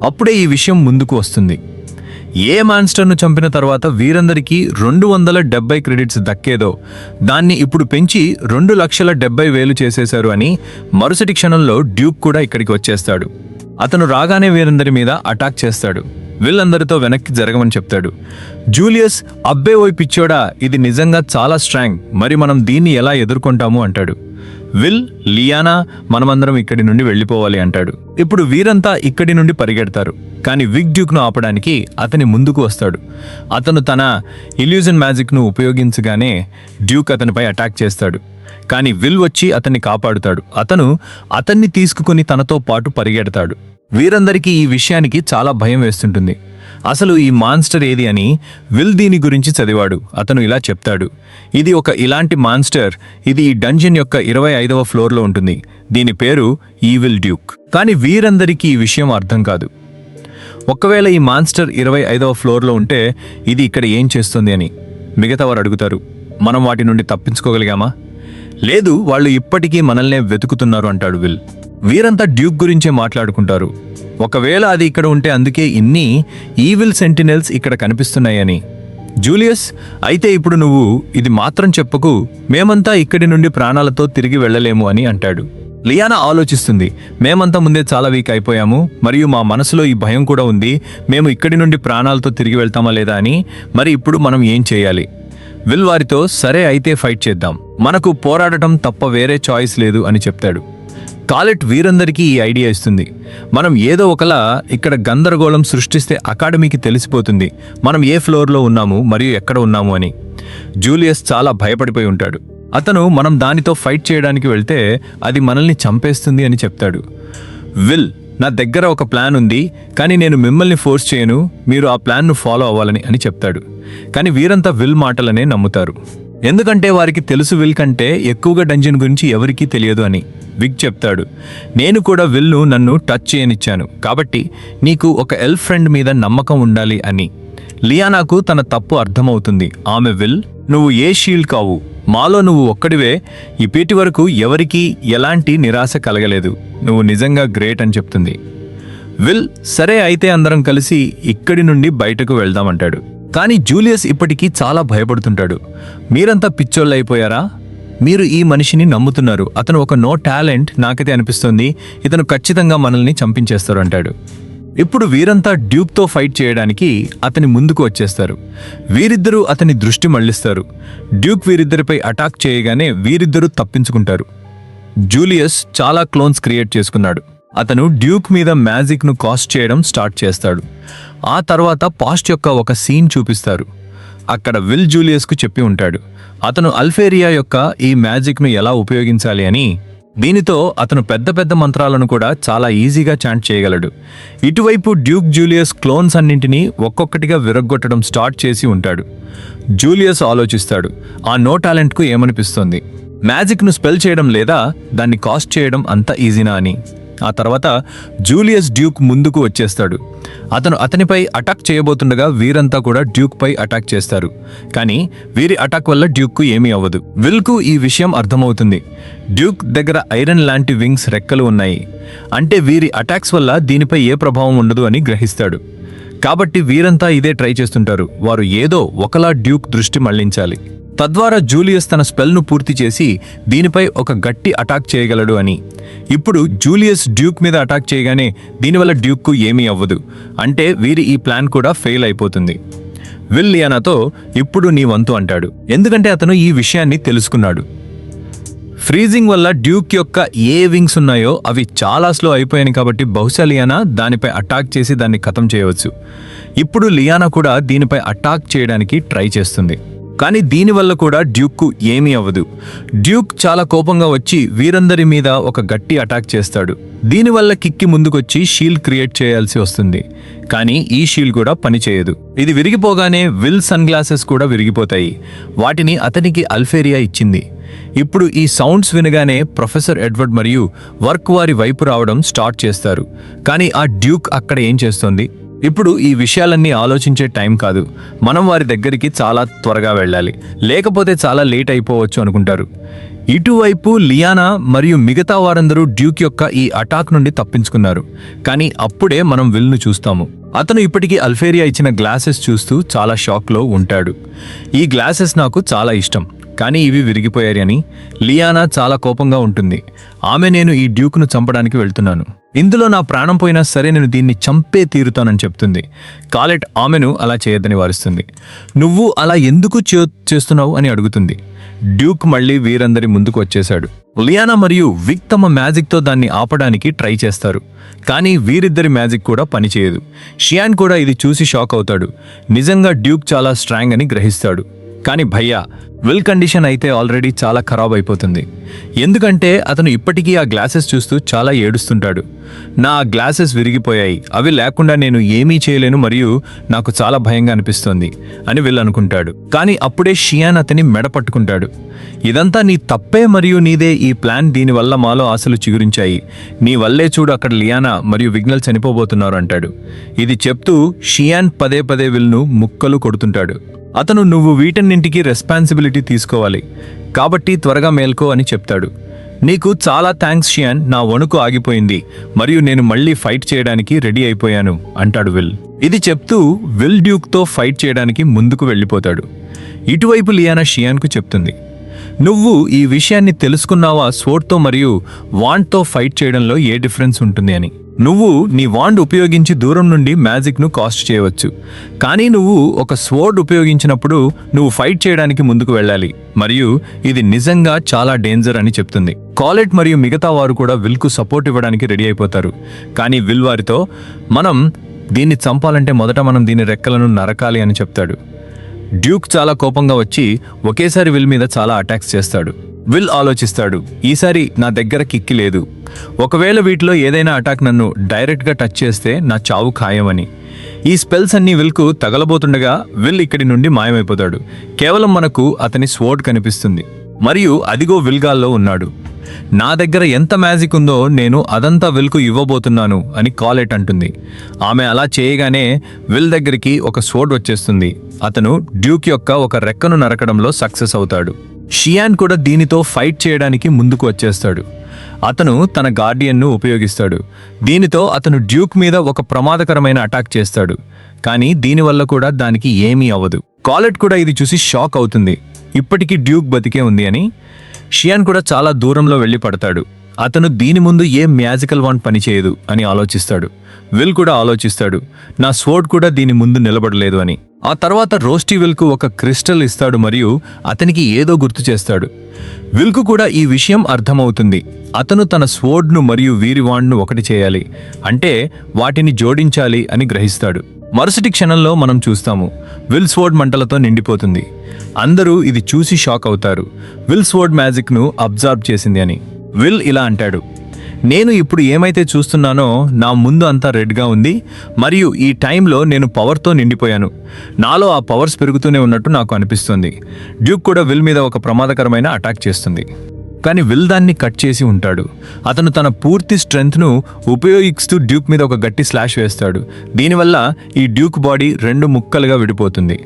అప్పుడే ఈ విషయం ముందుకు వస్తుంది. ఏ మాన్స్టర్ను చంపిన తర్వాత వీరందరికీ 270 క్రెడిట్స్ దక్కేదో దాన్ని ఇప్పుడు పెంచి 2,70,000 చేసేశారు అని మరుసటి క్షణంలో డ్యూక్ కూడా ఇక్కడికి వచ్చేస్తాడు. అతను రాగానే వీరందరి మీద అటాక్ చేస్తాడు. విల్ అందరితో వెనక్కి జరగమని చెప్తాడు. జూలియస్, అబ్బే ఓయ్ పిచ్చోడా, ఇది నిజంగా చాలా స్ట్రాంగ్, మరి మనం దీన్ని ఎలా ఎదుర్కొంటాము అంటాడు. విల్, లియానా, మనమందరం ఇక్కడి నుండి వెళ్ళిపోవాలి అంటాడు. ఇప్పుడు వీరంతా ఇక్కడి నుండి పరిగెడతారు. కానీ విగ్ డ్యూక్ను ఆపడానికి అతని ముందుకు వస్తాడు. అతను తన ఇల్యూజన్ మ్యాజిక్ను ఉపయోగించగానే డ్యూక్ అతనిపై అటాక్ చేస్తాడు. కానీ విల్ వచ్చి అతన్ని కాపాడుతాడు. అతన్ని తీసుకుని తనతో పాటు పరిగెడతాడు. వీరందరికీ ఈ విషయానికి చాలా భయం వేస్తుంటుంది. అసలు ఈ మాన్స్టర్ ఏది అని విల్ దీని గురించి చదివాడు. అతను ఇలా చెప్తాడు, ఇది ఒక ఇలాంటి మాన్స్టర్, ఇది ఈ డంజన్ యొక్క 25వ ఫ్లోర్లో ఉంటుంది. దీని పేరు ఈవిల్ డ్యూక్. కానీ వీరందరికీ ఈ విషయం అర్థం కాదు. ఒకవేళ ఈ మాన్స్టర్ 25వ ఫ్లోర్లో ఉంటే ఇది ఇక్కడ ఏం చేస్తుంది అని మిగతా వారు అడుగుతారు. మనం వాటి నుండి తప్పించుకోగలిగామా? లేదు, వాళ్ళు ఇప్పటికీ మనల్నే వెతుకుతున్నారు అంటాడు విల్. వీరంతా డ్యూక్ గురించే మాట్లాడుకుంటారు. ఒకవేళ అది ఇక్కడ ఉంటే అందుకే ఇన్ని ఈవిల్ సెంటినెల్స్ ఇక్కడ కనిపిస్తున్నాయని. జూలియస్, అయితే ఇప్పుడు నువ్వు ఇది మాత్రం చెప్పకు, మేమంతా ఇక్కడి నుండి ప్రాణాలతో తిరిగి వెళ్ళలేము అని అంటాడు. లియానా ఆలోచిస్తుంది, మేమంతా ముందే చాలా వీక్ అయిపోయాము, మరియు మా మనసులో ఈ భయం కూడా ఉంది, మేము ఇక్కడి నుండి ప్రాణాలతో తిరిగి వెళ్తామా లేదా అని. మరి ఇప్పుడు మనం ఏం చేయాలి? విల్ వారితో, సరే అయితే ఫైట్ చేద్దాం, మనకు పోరాడటం తప్ప వేరే చాయిస్ లేదు అని చెప్తాడు. కాలెట్ వీరందరికీ ఈ ఐడియా ఇస్తుంది. మనం ఏదో ఒకలా ఇక్కడ గందరగోళం సృష్టిస్తే అకాడమీకి తెలిసిపోతుంది మనం ఏ ఫ్లోర్లో ఉన్నాము మరియు ఎక్కడ ఉన్నాము అని. జూలియస్ చాలా భయపడిపోయి ఉంటాడు. మనం దానితో ఫైట్ చేయడానికి వెళ్తే అది మనల్ని చంపేస్తుంది అని చెప్తాడు. విల్, నా దగ్గర ఒక ప్లాన్ ఉంది, కానీ నేను మిమ్మల్ని ఫోర్స్ చేయను, మీరు ఆ ప్లాన్ను ఫాలో అవ్వాలని అని చెప్తాడు. కానీ వీరంతా విల్ మాటలనే నమ్ముతారు. ఎందుకంటే వారికి తెలుసు విల్ కంటే ఎక్కువగా డంజన్ గురించి ఎవరికీ తెలియదు అని. విగ్ చెప్తాడు, నేను కూడా విల్ను నన్ను టచ్ చేయనిచ్చాను, కాబట్టి నీకు ఒక ఎల్ఫ్ ఫ్రెండ్ మీద నమ్మకం ఉండాలి అని. లియానాకు తన తప్పు అర్థమవుతుంది. ఆమె, విల్, నువ్వు ఏ షీల్డ్ కావు, మాలో నువ్వు ఒక్కడివే, ఇప్పటి వరకు ఎవరికీ ఎలాంటి నిరాశ కలగలేదు, నువ్వు నిజంగా గ్రేట్ అని చెప్తుంది. విల్, సరే అయితే అందరం కలిసి ఇక్కడి నుండి బయటకు వెళ్దామంటాడు. కానీ జూలియస్ ఇప్పటికీ చాలా భయపడుతుంటాడు. మీరంతా పిచ్చోళ్ళు అయిపోయారా? మీరు ఈ మనిషిని నమ్ముతున్నారు, అతను ఒక నో టాలెంట్, నాకైతే అనిపిస్తుంది ఇతను ఖచ్చితంగా మనల్ని చంపించేస్తారు అంటాడు. ఇప్పుడు వీరంతా డ్యూక్తో ఫైట్ చేయడానికి అతని ముందుకు వచ్చేస్తారు. వీరిద్దరూ అతని దృష్టి మళ్లిస్తారు. డ్యూక్ వీరిద్దరిపై అటాక్ చేయగానే వీరిద్దరూ తప్పించుకుంటారు. జూలియస్ చాలా క్లోన్స్ క్రియేట్ చేసుకున్నాడు. అతను డ్యూక్ మీద మ్యాజిక్ను కాస్ట్ చేయడం స్టార్ట్ చేస్తాడు. ఆ తర్వాత పాస్ట్ యొక్క ఒక సీన్ చూపిస్తారు. అక్కడ విల్ జూలియస్కు చెప్పి ఉంటాడు అతను అల్ఫేరియా యొక్క ఈ మ్యాజిక్ను ఎలా ఉపయోగించాలి అని. దీనితో అతను పెద్ద పెద్ద మంత్రాలను కూడా చాలా ఈజీగా చాంట్ చేయగలడు. ఇటువైపు డ్యూక్ జూలియస్ క్లోన్స్ అన్నింటినీ ఒక్కొక్కటిగా విరగ్గొట్టడం స్టార్ట్ చేసి ఉంటాడు. జూలియస్ ఆలోచిస్తాడు, ఆ నో టాలెంట్కు ఏమనిపిస్తుంది, మ్యాజిక్ను స్పెల్ చేయడం లేదా దాన్ని కాస్ట్ చేయడం అంత ఈజీనా అని. ఆ తర్వాత జూలియస్ డ్యూక్ ముందుకు వచ్చేస్తాడు. అతనిపై అటాక్ చేయబోతుండగా వీరంతా కూడా డ్యూక్ పై అటాక్ చేస్తారు. కానీ వీరి అటాక్ వల్ల డ్యూక్కు ఏమీ అవ్వదు. విల్కు ఈ విషయం అర్థమవుతుంది. డ్యూక్ దగ్గర ఐరన్ లాంటి వింగ్స్, రెక్కలు ఉన్నాయి, అంటే వీరి అటాక్స్ వల్ల దీనిపై ఏ ప్రభావం ఉండదు అని గ్రహిస్తాడు. కాబట్టి వీరంతా ఇదే ట్రై చేస్తుంటారు. వారు ఏదో ఒకలా డ్యూక్ దృష్టి మళ్లించాలి, తద్వారా జూలియస్ తన స్పెల్ను పూర్తి చేసి దీనిపై ఒక గట్టి అటాక్ చేయగలడు అని. ఇప్పుడు జూలియస్ డ్యూక్ మీద అటాక్ చేయగానే దీనివల్ల డ్యూక్కు ఏమీ అవ్వదు, అంటే వీరి ఈ ప్లాన్ కూడా ఫెయిల్ అయిపోతుంది. విల్ లియానాతో, ఇప్పుడు నీ వంతు అంటాడు, ఎందుకంటే అతను ఈ విషయాన్ని తెలుసుకున్నాడు. ఫ్రీజింగ్ వల్ల డ్యూక్ యొక్క ఏ వింగ్స్ ఉన్నాయో అవి చాలా స్లో అయిపోయాయి, కాబట్టి బహుశా లియానా దానిపై అటాక్ చేసి దాన్ని ఖతం చేయవచ్చు. ఇప్పుడు లియానా కూడా దీనిపై అటాక్ చేయడానికి ట్రై చేస్తుంది. కానీ దీనివల్ల కూడా డ్యూక్కు ఏమీ అవ్వదు. డ్యూక్ చాలా కోపంగా వచ్చి వీరందరి మీద ఒక గట్టి అటాక్ చేస్తాడు. దీనివల్ల కిక్కి ముందుకొచ్చి షీల్డ్ క్రియేట్ చేయాల్సి వస్తుంది. కానీ ఈ షీల్డ్ కూడా పనిచేయదు. ఇది విరిగిపోగానే విల్ సన్ గ్లాసెస్ కూడా విరిగిపోతాయి. వాటిని అతనికి అల్ఫేరియా ఇచ్చింది. ఇప్పుడు ఈ సౌండ్స్ వినగానే ప్రొఫెసర్ ఎడ్వర్డ్ మరియు వర్క్ వారి వైపు రావడం స్టార్ట్ చేస్తారు. కానీ ఆ డ్యూక్ అక్కడ ఏం చేస్తోంది? ఇప్పుడు ఈ విషయాలన్నీ ఆలోచించే టైం కాదు, మనం వారి దగ్గరికి చాలా త్వరగా వెళ్ళాలి, లేకపోతే చాలా లేట్ అయిపోవచ్చు అనుకుంటారు. ఇటువైపు లియానా మరియు మిగతా వారందరూ డ్యూక్ యొక్క ఈ అటాక్ నుండి తప్పించుకున్నారు. కానీ అప్పుడే మనం విల్ను చూస్తాము. అతను ఇప్పటికీ అల్ఫేరియా ఇచ్చిన గ్లాసెస్ చూస్తూ చాలా షాక్లో ఉంటాడు. ఈ గ్లాసెస్ నాకు చాలా ఇష్టం, కానీ ఇవి విరిగిపోయాయని లియానా చాలా కోపంగా ఉంటుంది. నేను ఈ డ్యూక్ను చంపడానికి వెళ్తున్నాను, ఇందులో నా ప్రాణం పోయినా సరే నేను దీన్ని చంపే తీరుతానని చెప్తుంది. కాలెట్ ఆమెను అలా చేయొద్దని వారిస్తుంది. నువ్వు అలా ఎందుకు చేస్తున్నావు అని అడుగుతుంది. డ్యూక్ మళ్ళీ వీరందరి ముందుకు వచ్చేశాడు. లియానా మరియు విక్ తమ మ్యాజిక్తో దాన్ని ఆపడానికి ట్రై చేస్తారు, కానీ వీరిద్దరి మ్యాజిక్ కూడా పనిచేయదు. షియాన్ కూడా ఇది చూసి షాక్ అవుతాడు. నిజంగా డ్యూక్ చాలా స్ట్రాంగ్ అని గ్రహిస్తాడు. కానీ భయ్యా, విల్ కండిషన్ అయితే ఆల్రెడీ చాలా ఖరాబ్ అయిపోతుంది, ఎందుకంటే అతను ఇప్పటికీ ఆ గ్లాసెస్ చూస్తూ చాలా ఏడుస్తుంటాడు. నా గ్లాసెస్ విరిగిపోయాయి, అవి లేకుండా నేను ఏమీ చేయలేను మరియు నాకు చాలా భయంగా అనిపిస్తోంది అని విల్ అనుకుంటాడు. కానీ అప్పుడే షియాన్ అతని మెడ పట్టుకుంటాడు. ఇదంతా నీ తప్పే మరియు నీదే ఈ ప్లాన్, దీనివల్ల మాలో ఆశలు చిగురించాయి, నీ వల్లే చూడు అక్కడ లియానా మరియు విగ్నల్ చనిపోబోతున్నారు అంటాడు. ఇది చెప్తూ షియాన్ పదే పదే విల్ను ముక్కలు కొడుతుంటాడు. అతను నువ్వు వీటన్నింటికి రెస్పాన్సిబిలిటీ తీసుకోవాలి, కాబట్టి త్వరగా మేల్కో అని చెప్తాడు. నీకు చాలా థ్యాంక్స్ షియాన్, నా వణుకు ఆగిపోయింది మరియు నేను మళ్ళీ ఫైట్ చేయడానికి రెడీ అయిపోయాను అంటాడు విల్. ఇది చెప్తూ విల్ డ్యూక్తో ఫైట్ చేయడానికి ముందుకు వెళ్ళిపోతాడు. ఇటువైపు లియానా షియాన్కు చెప్తుంది, నువ్వు ఈ విషయాన్ని తెలుసుకున్నావా, స్వోర్డ్తో మరియు వాండ్తో ఫైట్ చేయడంలో ఏ డిఫరెన్స్ ఉంటుంది అని. నువ్వు నీ వాండ్ ఉపయోగించి దూరం నుండి మ్యాజిక్ను కాస్ట్ చేయవచ్చు, కానీ నువ్వు ఒక స్వోర్డ్ ఉపయోగించినప్పుడు నువ్వు ఫైట్ చేయడానికి ముందుకు వెళ్ళాలి మరియు ఇది నిజంగా చాలా డేంజర్ అని చెప్తుంది. కాలెట్ మరియు మిగతా వారు కూడా విల్కు సపోర్ట్ ఇవ్వడానికి రెడీ అయిపోతారు. కానీ విల్ వారితో, మనం దీన్ని చంపాలంటే మొదట మనం దీని రెక్కలను నరకాలి అని చెప్తాడు. డ్యూక్ చాలా కోపంగా వచ్చి ఒకేసారి విల్ మీద చాలా అటాక్స్ చేస్తాడు. విల్ ఆలోచిస్తాడు, ఈసారి నా దగ్గర కిక్కి లేదు, ఒకవేళ వీటిలో ఏదైనా అటాక్ నన్ను డైరెక్ట్గా టచ్ చేస్తే నా చావు ఖాయమని. ఈ స్పెల్స్ అన్నీ విల్కు తగలబోతుండగా విల్ ఇక్కడి నుండి మాయమైపోతాడు. కేవలం మనకు అతని స్వోర్డ్ కనిపిస్తుంది మరియు అదిగో విల్గాల్లో ఉన్నాడు. నా దగ్గర ఎంత మ్యాజిక్ ఉందో నేను అదంతా విల్కు ఇవ్వబోతున్నాను అని కాలెట్ అంటుంది. ఆమె అలా చేయగానే విల్ దగ్గరికి ఒక స్వోర్డ్ వచ్చేస్తుంది. అతను డ్యూక్ యొక్క ఒక రెక్కను నరకడంలో సక్సెస్ అవుతాడు. షియాన్ కూడా దీనితో ఫైట్ చేయడానికి ముందుకు వచ్చేస్తాడు. అతను తన గార్డియన్ను ఉపయోగిస్తాడు. దీనితో అతను డ్యూక్ మీద ఒక ప్రమాదకరమైన అటాక్ చేస్తాడు, కానీ దీనివల్ల కూడా దానికి ఏమీ అవ్వదు. కాలెట్ కూడా ఇది చూసి షాక్ అవుతుంది, ఇప్పటికీ డ్యూక్ బతికే ఉంది అని. షియాన్ కూడా చాలా దూరంలో వెళ్ళి పడతాడు. అతను దీని ముందు ఏ మ్యాజికల్ వాండ్ పనిచేయదు అని ఆలోచిస్తాడు. విల్ కూడా ఆలోచిస్తాడు, నా స్వోర్డ్ కూడా దీని ముందు నిలబడలేదు అని. ఆ తర్వాత రోస్టీ విల్కు ఒక క్రిస్టల్ ఇస్తాడు మరియు అతనికి ఏదో గుర్తు చేస్తాడు. విల్కు కూడా ఈ విషయం అర్థమవుతుంది. అతను తన స్వోర్డ్ను మరియు వీరి వాండ్ను ఒకటి చేయాలి, అంటే వాటిని జోడించాలి అని గ్రహిస్తాడు. మరుసటి క్షణంలో మనం చూస్తాము, విల్ స్వోర్డ్ మంటలతో నిండిపోతుంది. అందరూ ఇది చూసి షాక్ అవుతారు, విల్ స్వోర్డ్ మ్యాజిక్ను అబ్జర్వ్ చేసింది అని. విల్ ఇలా అంటాడు, నేను ఇప్పుడు ఏమైతే చూస్తున్నానో నా ముందు అంతా రెడ్గా ఉంది మరియు ఈ టైంలో నేను పవర్తో నిండిపోయాను. నాలో ఆ పవర్స్ పెరుగుతూనే ఉన్నట్టు నాకు అనిపిస్తుంది. డ్యూక్ కూడా విల్ మీద ఒక ప్రమాదకరమైన అటాక్ చేస్తుంది, కానీ విల్ దాన్ని కట్ చేసి ఉంటాడు. అతను తన పూర్తి స్ట్రెంగ్త్ను ఉపయోగిస్తూ డ్యూక్ మీద ఒక గట్టి స్లాష్ వేస్తాడు. దీనివల్ల ఈ డ్యూక్ బాడీ 2 ముక్కలుగా విడిపోతుంది.